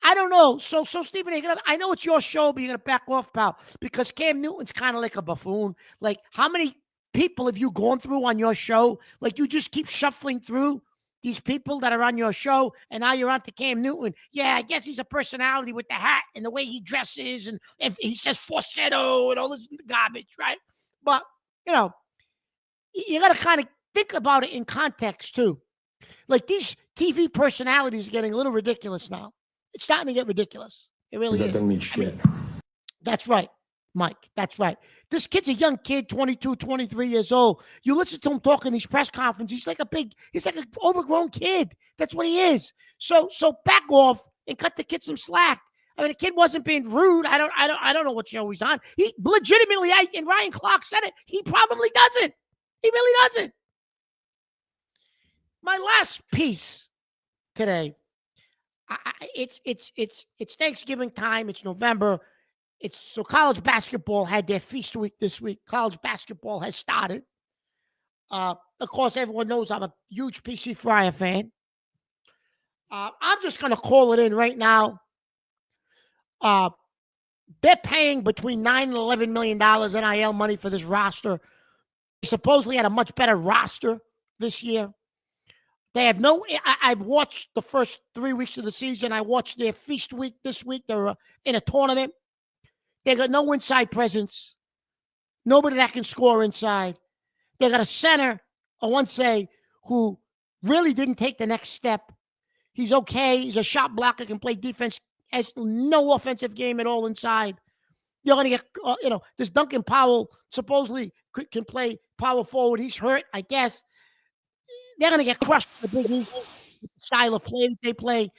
I don't know. So Stephen A., I know it's your show, but you're going to back off, pal, because Cam Newton's kind of like a buffoon. Like, how many people have you gone through on your show? Like, you just keep shuffling through these people that are on your show, and now you're on to Cam Newton. Yeah, I guess he's a personality with the hat and the way he dresses, and if he says falsetto and all this garbage, right? But, you got to kind of think about it in context, too. Like, these TV personalities are getting a little ridiculous now. It's starting to get ridiculous. It really is. That doesn't mean shit. That's right, Mike. That's right. This kid's a young kid, 22, 23 years old. You listen to him talk in these press conferences. He's like an overgrown kid. That's what he is. So back off and cut the kid some slack. I mean, the kid wasn't being rude. I don't know what show he's on. He legitimately, and Ryan Clark said it, he probably doesn't. He really doesn't. My last piece today. It's Thanksgiving time. It's November. So college basketball had their feast week this week. College basketball has started. Of course, everyone knows I'm a huge PC Fryer fan. I'm just going to call it in right now. They're paying between $9 and $11 million NIL money for this roster. They supposedly had a much better roster this year. They have no. I've watched the first 3 weeks of the season. I watched their feast week this week. They're in a tournament. They got no inside presence. Nobody that can score inside. They got a center, Once, who really didn't take the next step. He's okay. He's a shot blocker, can play defense, has no offensive game at all inside. You're going to get, this Duncan Powell supposedly can play power forward. He's hurt, I guess. They're going to get crushed with the Big East style of play that they play.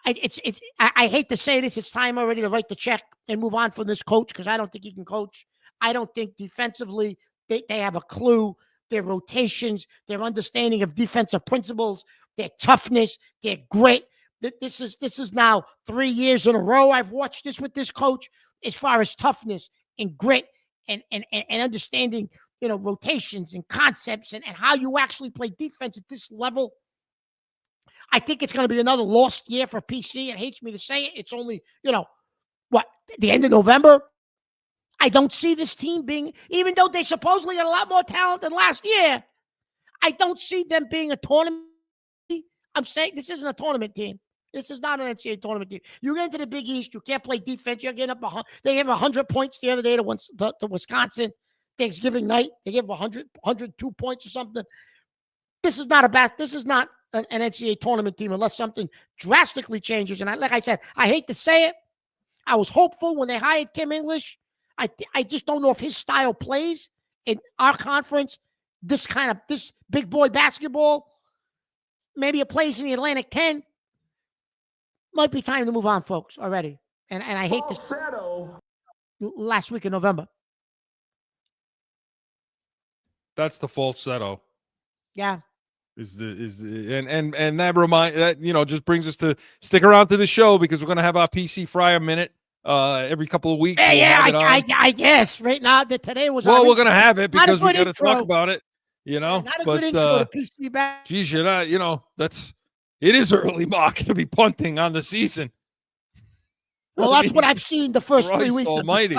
I hate to say this. It's time already to write the check and move on from this coach because I don't think he can coach. I don't think defensively they have a clue. Their rotations, their understanding of defensive principles, their toughness, their grit. This is now 3 years in a row I've watched this with this coach as far as toughness and grit and understanding, rotations and concepts and how you actually play defense at this level. I think it's going to be another lost year for PC. It hates me to say it. It's only, the end of November. I don't see this team being, even though they supposedly had a lot more talent than last year, I don't see them being a tournament. I'm saying this isn't a tournament team. This is not an NCAA tournament team. You get into the Big East, you can't play defense. You're getting up. They have 100 points the other day to Wisconsin. Thanksgiving night, they give 102 points or something. This is not an NCAA tournament team unless something drastically changes. And like I said, I hate to say it. I was hopeful when they hired Kim English. I just don't know if his style plays in our conference. This big boy basketball. Maybe it plays in the Atlantic 10. Might be time to move on, folks, already. And I hate this. Last week in November. That's the falsetto. Yeah. And that just brings us to stick around to the show because we're gonna have our PC Fryer minute every couple of weeks. I guess right now that today was. Well, we're gonna have it because we got to talk about it. Not a good intro to PC back. Geez, it is early, Mark, to be punting on the season. Well, that's what I've seen the first 3 weeks. Almighty.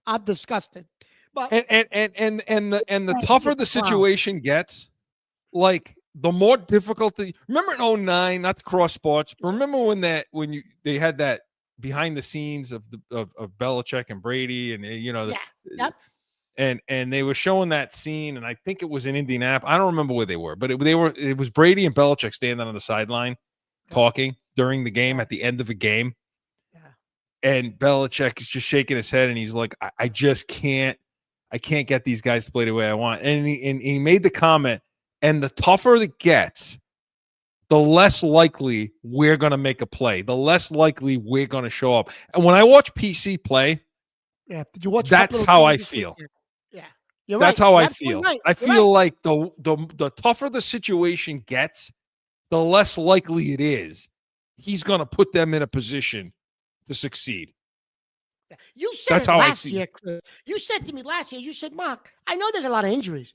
I'm disgusted. But the tougher the situation gets, like the more difficult. Remember in 2009, not to cross sports, but remember when they had that behind the scenes of Belichick and Brady and and they were showing that scene, and I think it was in Indianapolis. I don't remember where they were, but it was Brady and Belichick standing on the sideline talking during the game at the end of a game. Yeah. And Belichick is just shaking his head, and he's like, I just can't. I can't get these guys to play the way I want. And he made the comment, and the tougher it gets, the less likely we're going to make a play, the less likely we're going to show up. And when I watch PC play, did you watch? That's how I feel. Yeah, that's how I feel. Right. I feel like the tougher the situation gets, the less likely it is he's going to put them in a position to succeed. You said last year, Chris. You said to me last year, you said, Mark, I know they got a lot of injuries,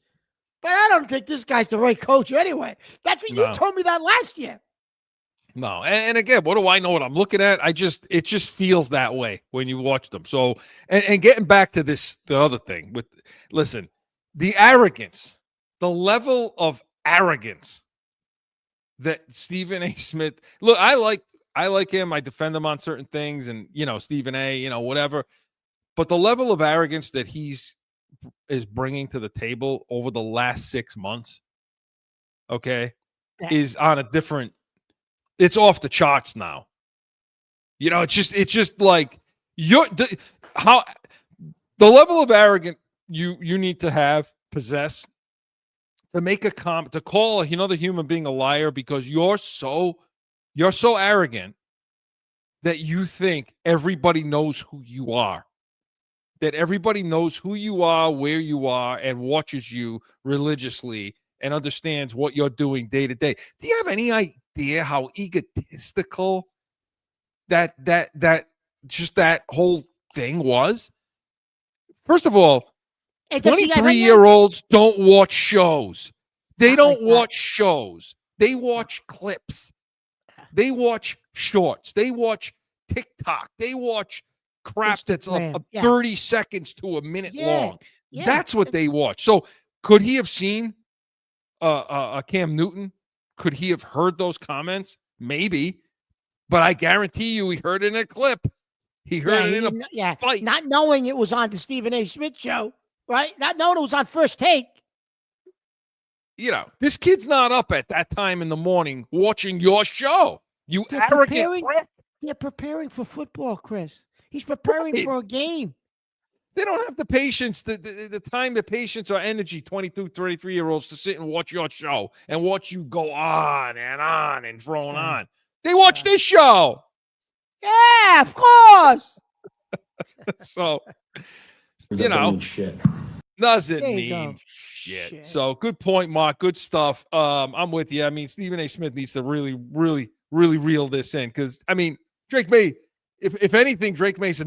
but I don't think this guy's the right coach anyway. That's what you told me that last year. No. And again, what do I know what I'm looking at? It just feels that way when you watch them. So, and getting back to the other thing listen, the arrogance, the level of arrogance that Stephen A. Smith, look, I like him. I defend him on certain things and, Stephen A., whatever. But the level of arrogance that is bringing to the table over the last 6 months, is on a different, it's off the charts now. It's just like the level of arrogance you need to possess to make a comment, to call another human being a liar because you're so arrogant that you think everybody knows who you are. that everybody knows who you are, where you are, and watches you religiously and understands what you're doing day to day. Do you have any idea how egotistical that whole thing was? First of all, 23-year-olds don't watch shows. They don't watch shows. They watch clips. They watch shorts. They watch TikTok. They watch crap that's up 30 seconds to a minute long. Yeah. That's what they watch. So could he have seen Cam Newton? Could he have heard those comments? Maybe. But I guarantee you he heard it in a clip. He heard it in a fight. Not knowing it was on the Stephen A. Smith show, right? Not knowing it was on First Take. You know, this kid's not up at that time in the morning watching your show. You arrogant prick. They're preparing for football, Chris. He's preparing for a game. They don't have the patience, the time, the patience, or energy, 22, 33-year-olds to sit and watch your show and watch you go on and drone on. They watch this show. Yeah, of course. So, you know, doesn't mean shit. So, good point, Mark. Good stuff. I'm with you. I mean, Stephen A. Smith needs to really, really, really reel this in because, I mean, Drake May, if anything, Drake May's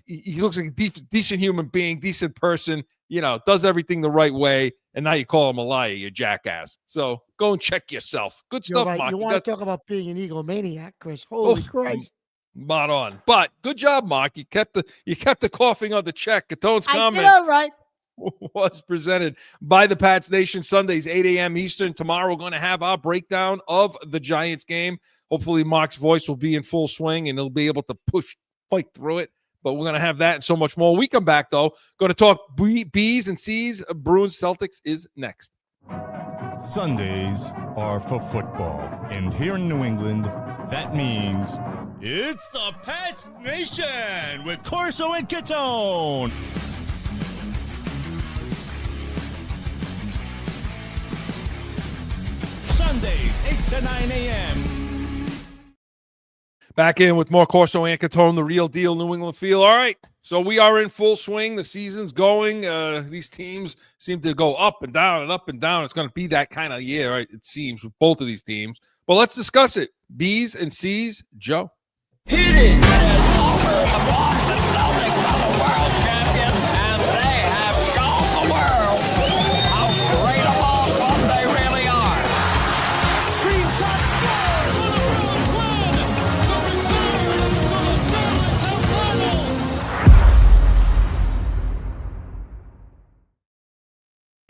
he looks like a decent human being, decent person, you know, does everything the right way, and now you call him a liar, you jackass. So go and check yourself. Good stuff, right. Mark. You want to talk about being an egomaniac, Chris? Holy Christ. Spot on. But good job, Mark. You kept the coughing on the check. Catone's comment. I did all right. Was presented by the Pats Nation. Sundays, 8 a.m. Eastern. Tomorrow, we're going to have our breakdown of the Giants game. Hopefully, Mark's voice will be in full swing, and he'll be able to fight through it. But we're going to have that and so much more. When we come back, though, going to talk B's and C's. Bruins Celtics is next. Sundays are for football. And here in New England, that means it's the Pats Nation with Corso and Catone. Sundays, 8 to 9 a.m. Back in with more Corso and Catone, the real deal New England feel. All right, so we are in full swing. The season's going. These teams seem to go up and down and up and down. It's going to be that kind of year, right? It seems, with both of these teams. But let's discuss it. B's and C's, Joe. Hit it! The Boston Celtics are the world champions, and they have shown the world how great a ball club they really are. Screen shot,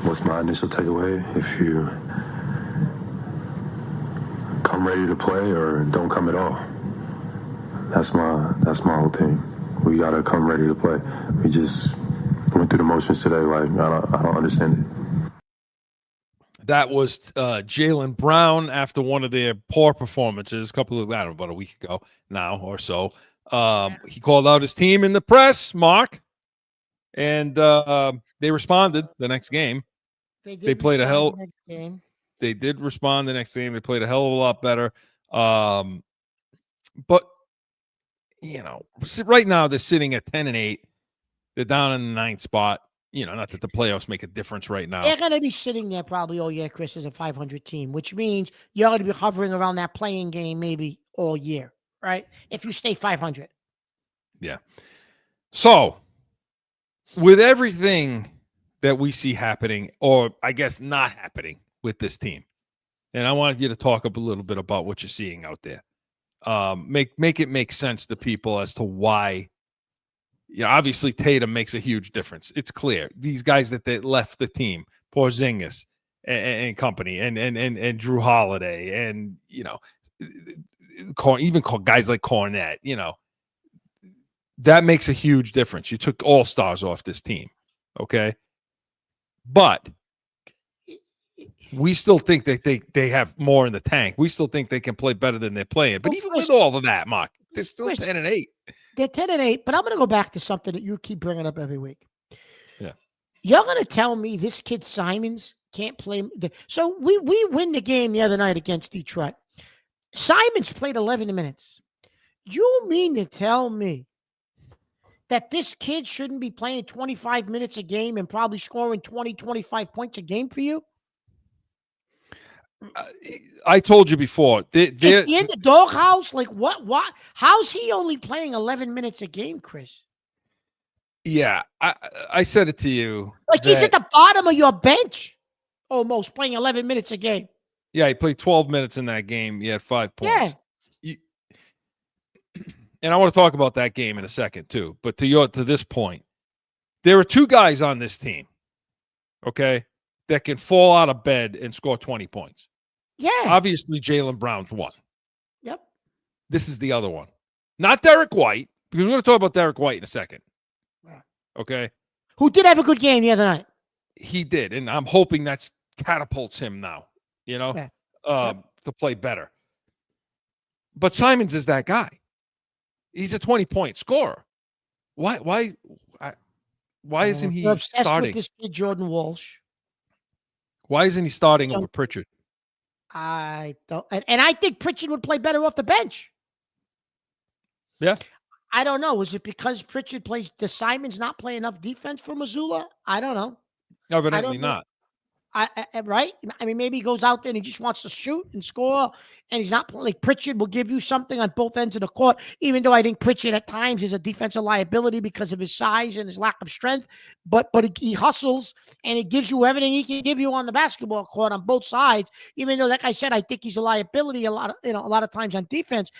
What's my initial takeaway? If you come ready to play or don't come at all. That's my whole thing. We gotta come ready to play. We just went through the motions today. Like I don't understand it. That was Jaylen Brown after one of their poor performances about a week ago now or so. He called out his team in the press, Mark, and they responded the next game. They played They did respond the next game. They played a hell of a lot better. But you know, right now they're sitting at 10-8. They're down in the 9th spot. You know, not that the playoffs make a difference right now. They're going to be sitting there probably all year, Chris, as a 500 team, which means you're going to be hovering around that playing game maybe all year, right? If you stay 500. Yeah. So, with everything that we see happening, or I guess not happening with this team, and I wanted you to talk a little bit about what you're seeing out there. Make it make sense to people as to why. You know, obviously Tatum makes a huge difference. It's clear. These guys that left the team, Porzingis and company, and Drew Holiday, and you know, even guys like Cornette. You know, that makes a huge difference. You took all stars off this team, okay? But we still think that they have more in the tank. We still think they can play better than they're playing. But even with all of that, Mark, they're still 10-8. They're 10-8, but I'm going to go back to something that you keep bringing up every week. Yeah. You're going to tell me this kid Simons can't play. So we win the game the other night against Detroit. Simons played 11 minutes. You mean to tell me that this kid shouldn't be playing 25 minutes a game and probably scoring 20, 25 points a game for you? I told you before. Is he in the doghouse? Like what? How's he only playing 11 minutes a game, Chris? Yeah, I said it to you. Like he's at the bottom of your bench, almost playing 11 minutes a game. Yeah, he played 12 minutes in that game. He had 5 points. Yeah. And I want to talk about that game in a second too. But to this point, there are two guys on this team, okay, that can fall out of bed and score 20 points. Yeah. Obviously, Jaylen Brown's one. Yep. This is the other one. Not Derek White, because we're going to talk about Derek White in a second. Okay? Who did have a good game the other night. He did, and I'm hoping that's catapults him now, to play better. But Simons is that guy. He's a 20-point scorer. Why isn't he obsessed starting? With this kid, Jordan Walsh. Why isn't he starting over Pritchard? I don't, and I think Pritchard would play better off the bench. Yeah. I don't know. Is it because Pritchard plays? Does Simons not play enough defense for Missoula? I don't know. Evidently not. Right? I mean, maybe he goes out there and he just wants to shoot and score, and he's not like Pritchard will give you something on both ends of the court. Even though I think Pritchard at times is a defensive liability because of his size and his lack of strength, but he hustles and he gives you everything he can give you on the basketball court on both sides. Even though, like I said, I think he's a liability a lot of times on defense.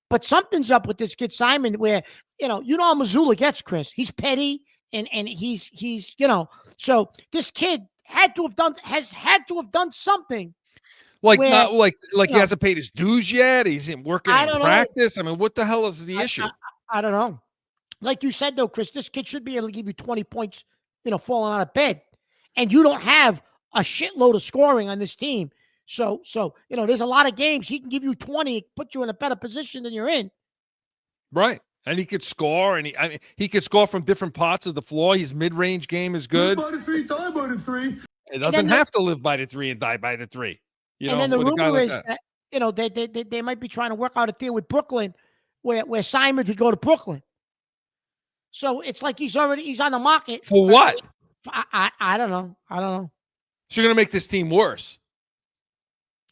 But something's up with this kid Simon, where how Missoula gets, Chris. He's petty and he's so this kid has had to have done something. Like where, not like he hasn't paid his dues yet. He's working in practice. I mean, what the hell is the issue? I don't know. Like you said though, Chris, this kid should be able to give you 20 points, falling out of bed. And you don't have a shitload of scoring on this team. So there's a lot of games he can give you 20, put you in a better position than you're in. Right. And he could score, and he could score from different parts of the floor. His mid-range game is good. Live by the three, die by the three. It doesn't have to live by the three and die by the three. And then the rumor is that they might be trying to work out a deal with Brooklyn, where Simons would go to Brooklyn. So it's like he's on the market for what? I don't know. So you're gonna make this team worse.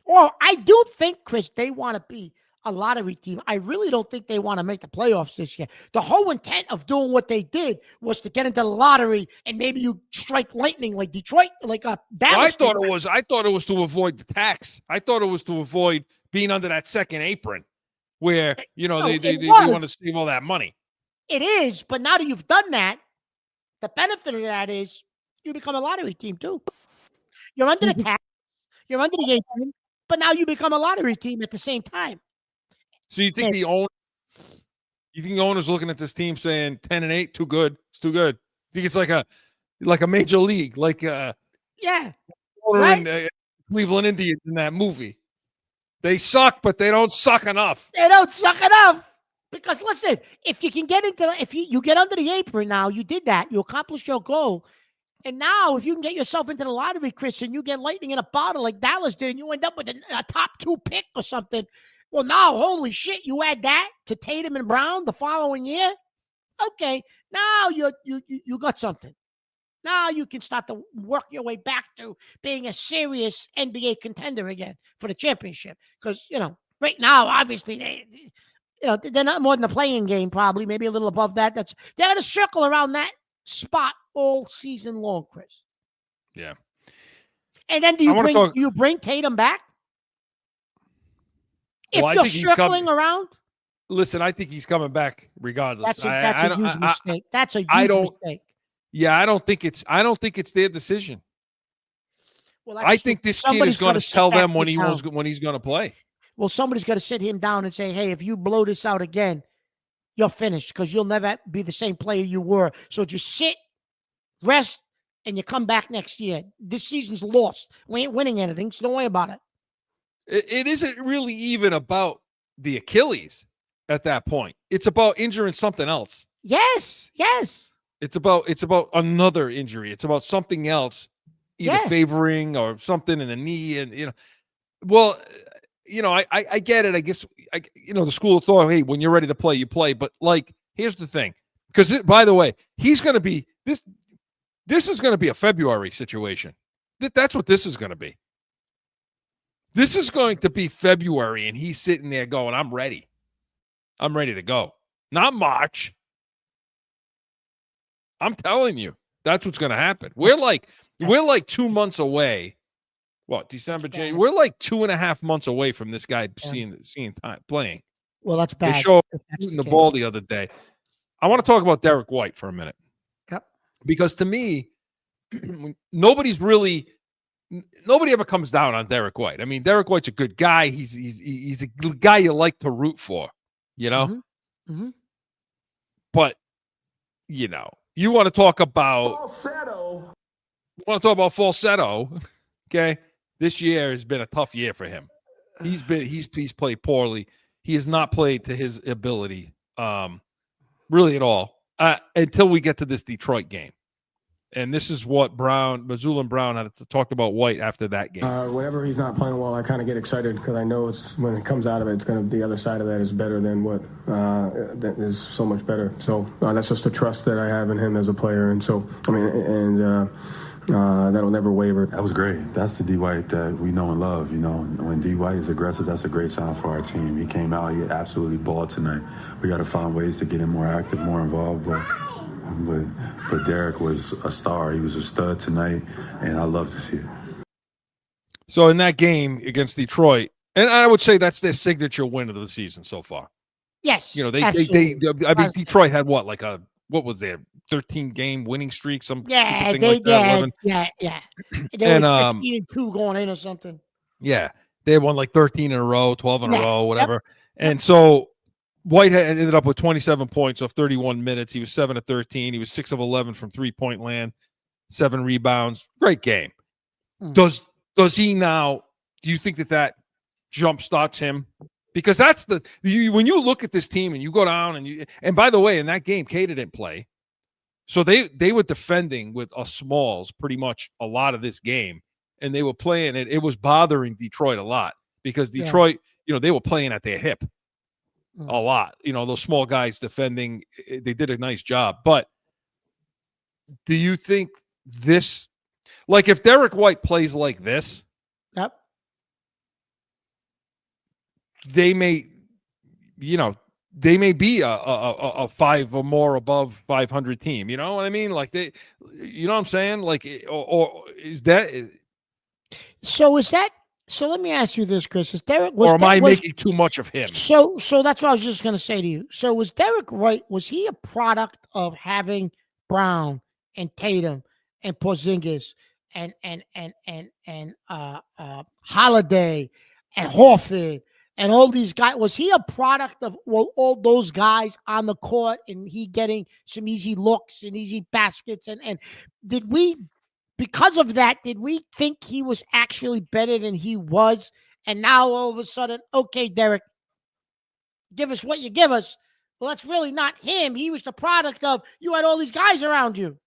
Well, I do think, Chris, they want to be a lottery team. I really don't think they want to make the playoffs this year. The whole intent of doing what they did was to get into the lottery and maybe you strike lightning like Detroit, like Dallas. I thought it was to avoid the tax. I thought it was to avoid being under that second apron, where they want to save all that money. It is, but now that you've done that, the benefit of that is you become a lottery team too. You're under the tax, you're under the apron, but now you become a lottery team at the same time. So you think the owner's looking at this team saying 10-8, too good. It's too good. You think it's like a major league, right? Cleveland Indians in that movie. They suck, but they don't suck enough. They don't suck enough. Because listen, if you can get if you get under the apron now, you did that. You accomplished your goal. And now, if you can get yourself into the lottery, Chris, and you get lightning in a bottle like Dallas did, and you end up with a top 2 pick or something, well, now, holy shit, you add that to Tatum and Brown the following year? Okay, now you got something. Now you can start to work your way back to being a serious NBA contender again for the championship. Because, right now, obviously, they're not more than a playing game, probably, maybe a little above that. They're going to circle around that spot all season long, Chris. Yeah. And then do you bring Tatum back? If you're circling around? Listen, I think he's coming back regardless. That's a huge mistake. That's a huge mistake. Yeah, I don't think it's their decision. Well, I think this kid is going to tell them when he's going to play. Well, somebody's got to sit him down and say, hey, if you blow this out again, you're finished because you'll never be the same player you were. So just sit, rest, and you come back next year. This season's lost. We ain't winning anything, so don't worry about it. It isn't really even about the Achilles at that point. It's about injuring something else. Yes. It's about another injury. It's about something else, either favoring or something in the knee. And, I get it. I guess, the school of thought, hey, when you're ready to play, you play. But, here's the thing. Because by the way, he's going to be this. This is going to be a February situation. That's what this is going to be. This is going to be February, and he's sitting there going, "I'm ready. I'm ready to go." Not March. I'm telling you, that's what's going to happen. We're like 2 months away. What, December, January? We're like 2.5 months away from this guy seeing time playing. Well, that's bad. They showed him the ball the other day. I want to talk about Derek White for a minute. Yep. Because to me, nobody ever comes down on Derek White. I mean, Derek White's a good guy. He's a guy you like to root for, you know? Mm-hmm. Mm-hmm. But, you want to talk about falsetto. Okay. This year has been a tough year for him. He's played poorly. He has not played to his ability, really at all, until we get to this Detroit game. And this is what Mazzulla and Brown had talked about White after that game. Whenever he's not playing well, I kind of get excited because I know when it comes out of it, it's going to be the other side of that is better than what that is so much better. So that's just a trust that I have in him as a player. And so, that'll never waver. That was great. That's the D White that we know and love. When D White is aggressive, that's a great sign for our team. He came out, he absolutely balled tonight. We got to find ways to get him more active, more involved. But Derek was a star. He was a stud tonight, and I love to see it. So in that game against Detroit, and I would say that's their signature win of the season so far. Yes, Detroit had what was their 13-game winning streak? Some yeah, thing like that, yeah. They were 15-2 going in or something. Yeah, they won like 13 in a row, 12 in a row, whatever. Yep. And so White ended up with 27 points off 31 minutes. He was 7 of 13. He was 6 of 11 from three-point land, 7 rebounds. Great game. Does he now? Do you think that jump starts him? Because that's when you look at this team and you go down and by the way, in that game, Kata didn't play, so they were defending with a smalls pretty much a lot of this game, and they were playing it. It was bothering Detroit a lot because Detroit, they were playing at their hip. A lot, those small guys defending, they did a nice job. But do you think this, like if Derek White plays like this, they may be a 5 or more above 500 team. You know what I mean? Like what I'm saying? Like, or is that? So let me ask you this, Chris: I making too much of him? So that's what I was just going to say to you. So was Derek White? Was he a product of having Brown and Tatum and Porzingis and Holiday and Horford and all these guys? Was he a product of all those guys on the court and he getting some easy looks and easy baskets? And did we? Because of that, did we think he was actually better than he was? And now all of a sudden, okay, Derek, give us what you give us. Well, that's really not him. He was the product of you had all these guys around you.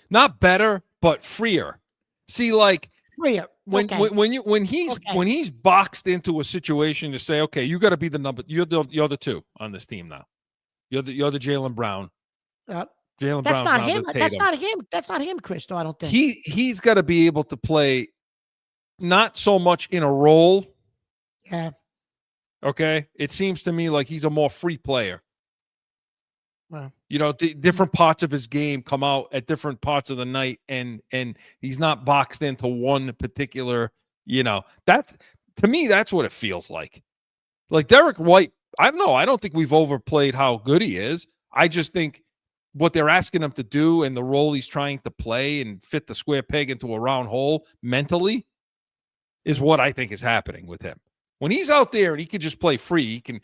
Not better, but freer. See, like freer. When he's boxed into a situation to say, okay, you got to be the number. You're the 2 on this team now. You're the Jaylen Brown. Jaylen Brown's not him. That's not him. That's not him, Chris. I don't think he's got to be able to play not so much in a role. Yeah. Okay. It seems to me like he's a more free player. Wow. Different parts of his game come out at different parts of the night, and he's not boxed into one particular. That's to me. That's what it feels like. Like Derek White. I don't know. I don't think we've overplayed how good he is. I just think what they're asking him to do and the role he's trying to play and fit the square peg into a round hole mentally is what I think is happening with him. When he's out there and he can just play free, he can,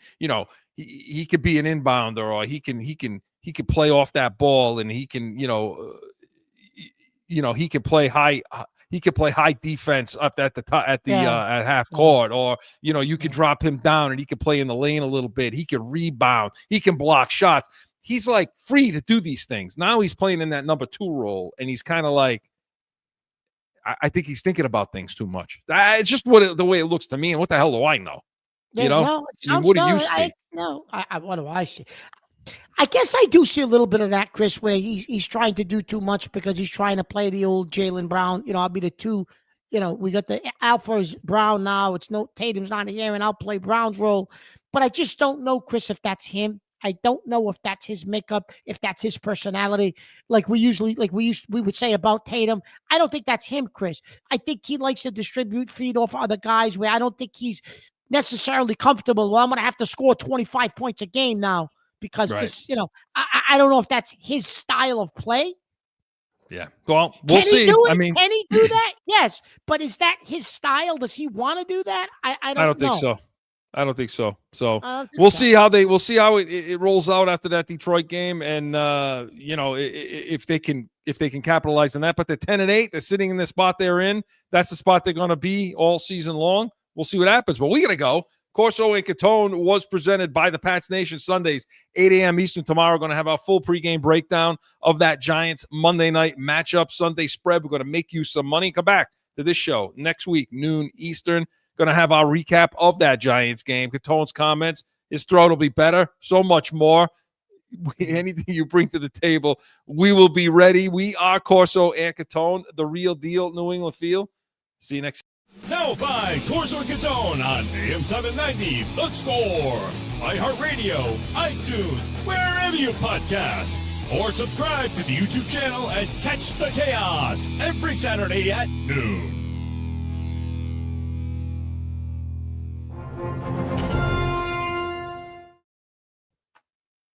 he could be an inbounder or he can play off that ball and he can, he can play high. He could play high defense up at the top at half court, or you could drop him down and he could play in the lane a little bit. He could rebound. He can block shots. He's like free to do these things. Now he's playing in that number 2 role, and he's kind of like, I think he's thinking about things too much. It's just the way it looks to me. And what the hell do I know? What do you see? What do I see? I guess I do see a little bit of that, Chris, where he's trying to do too much because he's trying to play the old Jaylen Brown. I'll be the two. We got the alpha is Brown now. It's no Tatum's not here, and I'll play Brown's role. But I just don't know, Chris, if that's him. I don't know if that's his makeup, if that's his personality. We would say about Tatum. I don't think that's him, Chris. I think he likes to distribute, feed off other guys. Where I don't think he's necessarily comfortable. Well, I'm going to have to score 25 points a game now because I don't know if that's his style of play. Yeah. Well, we'll see. Can he do that? Yes. But is that his style? Does he want to do that? I don't know. Think so. I don't think so. So we'll see how it rolls out after that Detroit game, and if they can capitalize on that. But they're 10-8. They're sitting in the spot they're in. That's the spot they're going to be all season long. We'll see what happens. But we got to go. Corso and Catone was presented by the Pats Nation. Sundays, 8 a.m. Eastern tomorrow. Going to have our full pregame breakdown of that Giants Monday night matchup. Sunday spread. We're going to make you some money. Come back to this show next week, noon Eastern. Going to have our recap of that Giants game. Catone's comments. His throat will be better. So much more. Anything you bring to the table, we will be ready. We are Corso and Catone, the real deal New England feel. See you next. Now find Corso and Catone on AM 790, The Score, iHeartRadio, iTunes, wherever you podcast. Or subscribe to the YouTube channel and catch the chaos every Saturday at noon.